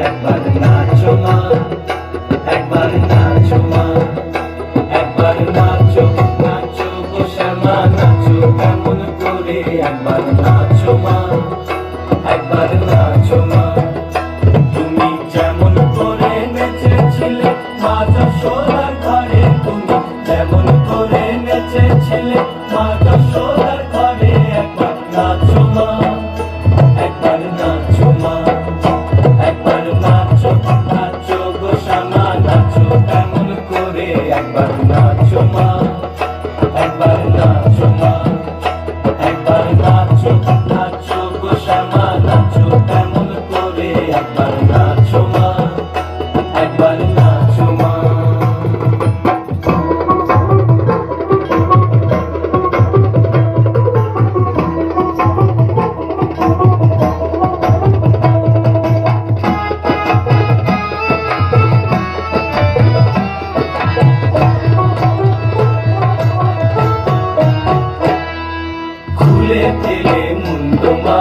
একবার নাচো মা, একবার নাচো মা, একবার নাচো, নাচো গো শ্যামা নাচো কেমন করে, একবার নাচো মা, একবার নাচো মা। তুমি যেমন করে নেচেছিলে মা যশোদার ঘরে, তুমি যেমন করে নেচেছিলে মা যশোদার ঘরে, একবার নাচো মা, একবার নাচো মা, একবার নাচো, নাচো গো শ্যামা নাচো কেমন করে, একবার নাচো মা, একবার নাচো মা, একবার নাচো, নাচো গো শ্যামা নাচো কেমন করে, একবার নাচো মা, একবার নাচো মা। খুলে দিলে মুন্ড মা,